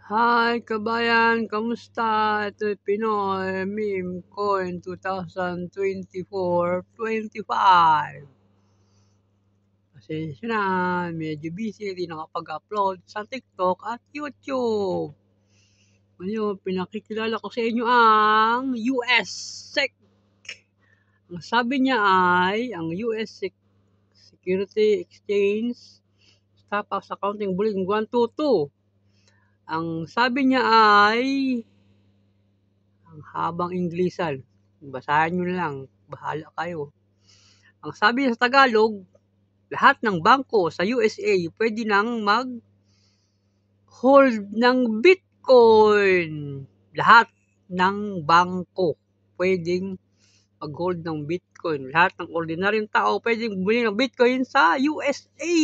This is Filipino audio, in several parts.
Hi kabayan, kamusta? Ito'y Pinoy Meme Coin 2024-25. Pasensya na, medyo busy, hindi nakapag-upload sa TikTok at YouTube. Ngayon, pinakikilala ko sa inyo ang US SEC. Ang sabi niya ay, ang US Security Exchange Stop Accounting Bulletin 122. Ang sabi niya ay, ang habang Inglisan, basahin nyo lang, bahala kayo. Ang sabi niya sa Tagalog, lahat ng bangko sa USA pwede nang mag-hold ng Bitcoin. Lahat ng bangko pwedeng mag-hold ng Bitcoin. Lahat ng ordinaryong tao pwedeng bumili ng Bitcoin sa USA.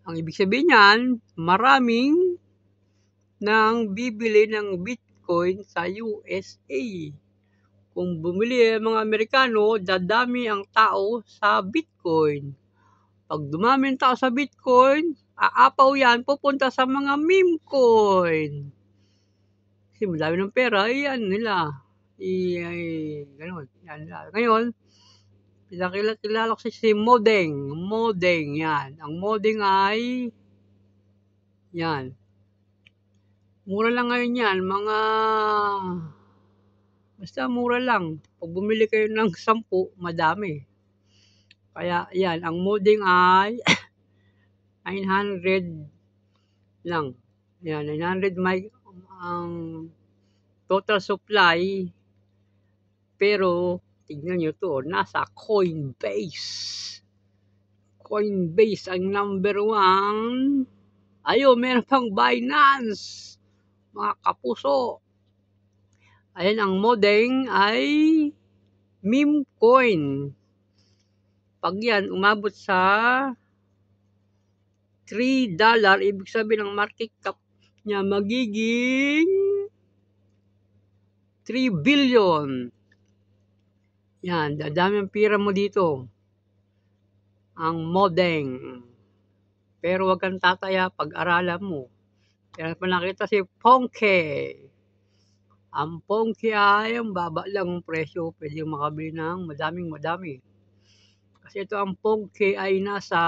Ang ibig sabihin niyan, maraming nang bibili ng Bitcoin sa USA. Kung bumili ang mga Amerikano, dadami ang tao sa Bitcoin. Pag dumami ang tao sa Bitcoin, aapaw yan, pupunta sa mga meme coin. Kasi madami ng pera, yan nila. Ganun, yan nila. Ngayon, kilala ko si Modeng. Modeng, yan. Ang Modeng ay, yan. Mura lang ngayon yan, basta mura lang. Pag bumili kayo ng 10, madami. Kaya yan, ang Modeng ay 900 lang. Yan, 900 ang total supply. Pero, tignan nyo to, nasa Coinbase. Coinbase ang number 1. Ayun, meron pang Binance. Mga kapuso. Ayan, ang Modeng ay meme coin. Pag yan umabot sa $3, ibig sabihin ang market cap niya magiging 3 billion. Yan, dadami ang pira mo dito. Ang Modeng. Pero wag kang tataya, pag-aralan mo. Kaya pa nakita si Ponke. Ang Ponke ay ang baba lang ang presyo. Pwede makabili ng madami. Kasi ito ang Ponke ay nasa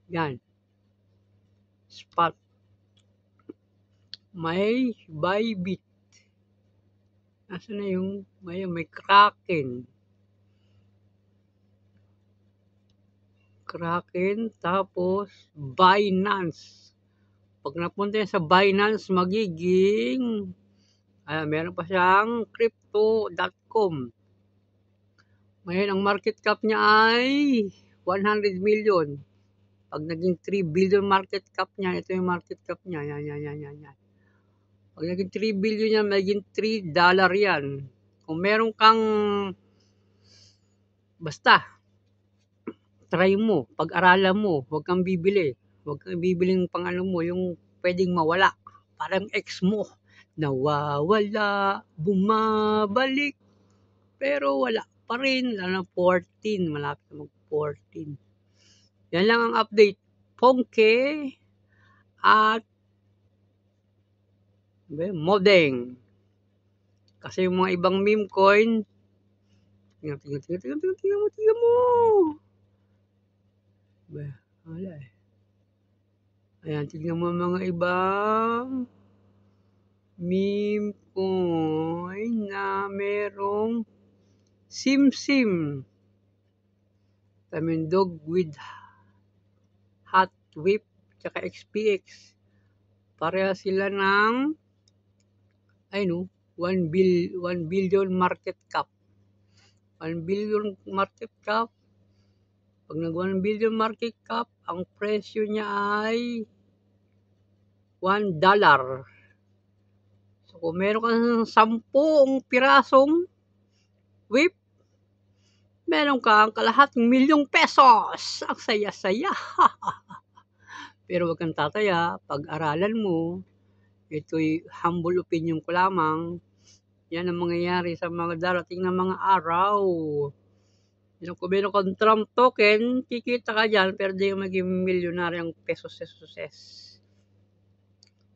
yan. Spot. May Bybit. Nasa na yung may Kraken. Tapos Binance. Pag napunta yan sa Binance, magiging meron pa siyang crypto.com. Ngayon, ang market cap niya ay 100 million. Pag naging 3 billion market cap niya, ito yung market cap niya. Yan. Pag naging 3 billion yan, magiging $3 yan. Kung meron kang, basta, try mo, pag-aralan mo, huwag kang bibili. Huwag kang bibiling pang mo, yung pwedeng mawala. Parang ex mo, nawawala, bumabalik, pero wala pa rin. Lalo 14, malapit na mag-14. Yan lang ang update. Ponke at Modeng. Kasi yung mga ibang meme coin, tingnan mo. Wala eh. Ayan, tignan mo mga ibang meme coin na merong Sim. Tamindog with Hot Whip tsaka XPX. Pareha sila ng 1 billion market cap. 1 billion market cap. Pag nag 1 billion market cap, ang presyo niya ay $1. So kung meron ka ng 10 pirasong whip, meron kang kalahating milyong pesos. Ang saya-saya. Pero wag kang tataya, pag-aralan mo. Ito'y humble opinion ko lamang. Yan ang mangyayari sa mga darating na mga araw. Kung meron kang Trump token, kikita ka dyan, pero di ka maging milyonaryong pesos.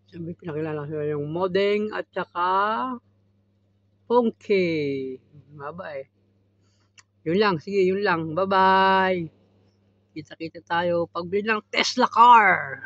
Sabi, pinakilala ko yung Modeng at saka Pongke. Bye-bye. Yun lang, sige, yun lang. Bye-bye. Kita-kita tayo pagbili ng Tesla car.